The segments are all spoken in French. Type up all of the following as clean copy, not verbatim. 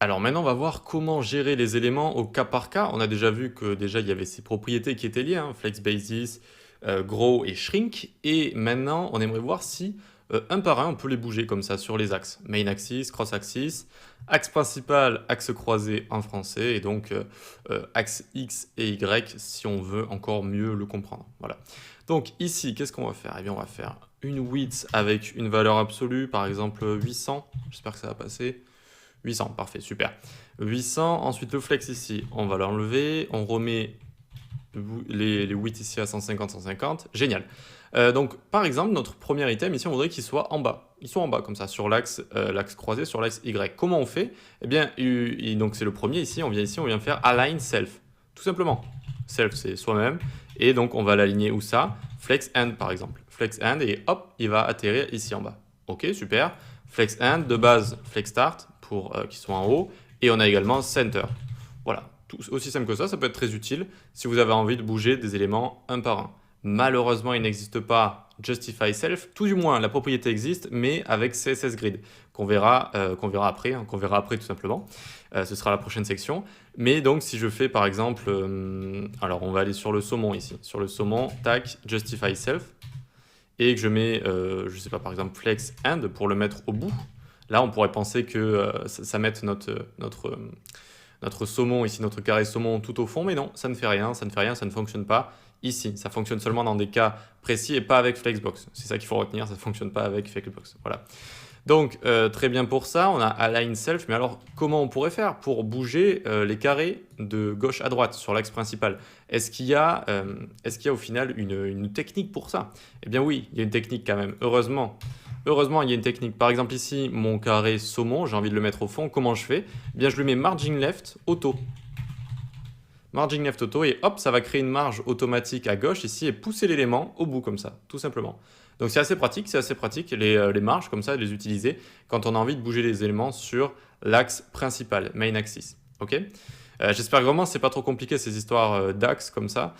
Alors maintenant, on va voir comment gérer les éléments au cas par cas. On a déjà vu que déjà il y avait ces propriétés qui étaient liées, hein, flex basis, grow et shrink. Et maintenant, on aimerait voir si un par un, on peut les bouger comme ça sur les axes. Main axis, cross axis, axe principal, axe croisé en français, et donc axe X et Y si on veut encore mieux le comprendre. Voilà. Donc ici, qu'est-ce qu'on va faire? Eh bien, on va faire une width avec une valeur absolue, par exemple 800. J'espère que ça va passer. 800, parfait, super. 800, ensuite le flex ici, on va l'enlever, on remet les widths ici à 150, 150, génial. Donc par exemple, notre premier item ici, on voudrait qu'il soit en bas. Ils sont en bas comme ça, sur l'axe croisé, sur l'axe Y. Comment on fait? Eh bien, donc c'est le premier ici, on vient faire align self, tout simplement. Self, c'est soi-même, et donc on va l'aligner où ça? Flex end par exemple. Flex end, et hop, il va atterrir ici en bas. Ok, super. Flex end, de base, flex start, pour qu'ils soient en haut, et on a également center. Voilà, tout aussi simple que ça peut être très utile si vous avez envie de bouger des éléments un par un. Malheureusement, il n'existe pas Justify Self, tout du moins la propriété existe, mais avec CSS Grid, qu'on verra après, hein, qu'on verra après tout simplement. Ce sera la prochaine section. Mais donc si je fais par exemple, alors on va aller sur le saumon ici, sur le saumon, tac, Justify Self, et que je mets, je sais pas, par exemple Flex End pour le mettre au bout. Là, on pourrait penser que ça mette notre saumon, ici notre carré saumon tout au fond, mais non, ça ne fait rien, ça ne fonctionne pas ici. Ça fonctionne seulement dans des cas précis et pas avec Flexbox. C'est ça qu'il faut retenir, ça ne fonctionne pas avec Flexbox. Voilà. Donc, très bien pour ça, on a Align Self, mais alors comment on pourrait faire pour bouger les carrés de gauche à droite sur l'axe principal? Est-ce qu'il y a au final une technique pour ça? Eh bien oui, il y a une technique quand même, heureusement. Heureusement, il y a une technique. Par exemple ici, mon carré saumon, j'ai envie de le mettre au fond, comment je fais? Eh bien je lui mets Margin Left Auto. Margin Left Auto, et hop, ça va créer une marge automatique à gauche ici et pousser l'élément au bout comme ça, tout simplement. Donc c'est assez pratique les marges comme ça, de les utiliser quand on a envie de bouger les éléments sur l'axe principal, main axis. Ok. J'espère vraiment que c'est pas trop compliqué ces histoires d'axes comme ça,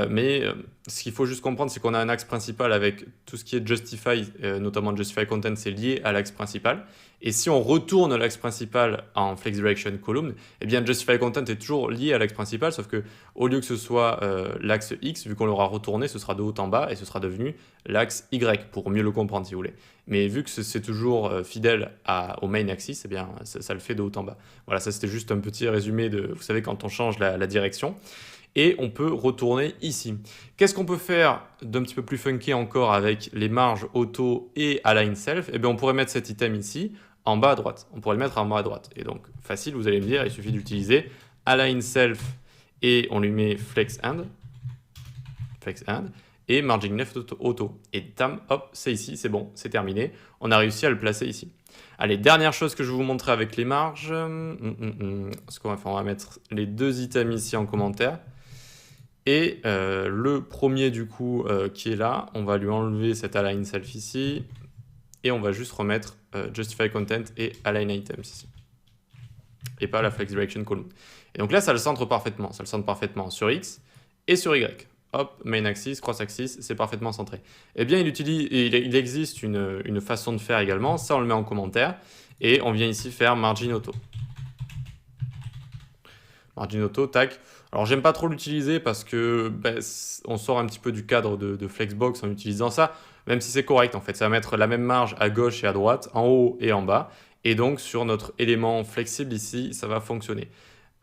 mais ce qu'il faut juste comprendre, c'est qu'on a un axe principal avec tout ce qui est Justify, notamment Justify Content, c'est lié à l'axe principal. Et si on retourne l'axe principal en Flex Direction Column, eh bien Justify Content est toujours lié à l'axe principal, sauf que au lieu que ce soit l'axe X, vu qu'on l'aura retourné, ce sera de haut en bas et ce sera devenu l'axe Y, pour mieux le comprendre si vous voulez. Mais vu que c'est toujours fidèle au main axis, eh bien ça le fait de haut en bas. Voilà, ça c'était juste un petit résumé de, vous savez, quand on change la direction. Et on peut retourner ici. Qu'est-ce qu'on peut faire d'un petit peu plus funky encore avec les marges auto et align self? Eh bien, on pourrait mettre cet item ici en bas à droite. On pourrait le mettre en bas à droite. Et donc, facile, vous allez me dire, il suffit d'utiliser align self et on lui met flex end, et margin left auto. Et tam, hop, c'est ici, c'est bon, c'est terminé. On a réussi à le placer ici. Allez, dernière chose que je vais vous montrer avec les marges. Ce qu'on va faire, on va mettre les deux items ici en commentaire. Et le premier du coup qui est là, on va lui enlever cet align self ici. Et on va juste remettre justify content et align items ici. Et pas la flex direction column. Et donc là, ça le centre parfaitement. Ça le centre parfaitement sur X et sur Y. Hop, main axis, cross axis, c'est parfaitement centré. Eh bien, il existe une façon de faire également. Ça, on le met en commentaire. Et on vient ici faire margin auto. Margin auto, tac. Alors, j'aime pas trop l'utiliser parce que on sort un petit peu du cadre de Flexbox en utilisant ça, même si c'est correct en fait. Ça va mettre la même marge à gauche et à droite, en haut et en bas. Et donc, sur notre élément flexible ici, ça va fonctionner.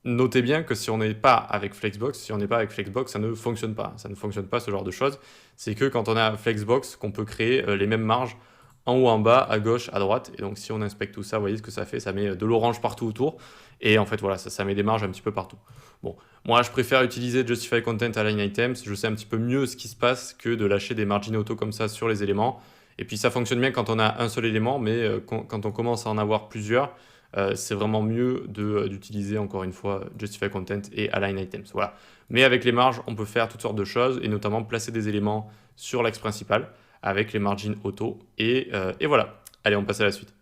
Notez bien que si on n'est pas avec Flexbox, ça ne fonctionne pas. Ça ne fonctionne pas ce genre de choses. C'est que quand on a Flexbox, qu'on peut créer les mêmes marges en haut, en bas, à gauche, à droite. Et donc si on inspecte tout ça, vous voyez ce que ça fait. Ça met de l'orange partout autour. Et en fait, voilà, ça met des marges un petit peu partout. Bon, moi, je préfère utiliser Justify Content Align Items. Je sais un petit peu mieux ce qui se passe que de lâcher des margin auto comme ça sur les éléments. Et puis ça fonctionne bien quand on a un seul élément, mais quand on commence à en avoir plusieurs, c'est vraiment mieux d'utiliser encore une fois Justify Content et Align Items. Voilà. Mais avec les marges, on peut faire toutes sortes de choses et notamment placer des éléments sur l'axe principal avec les margins auto. Et voilà. Allez, on passe à la suite.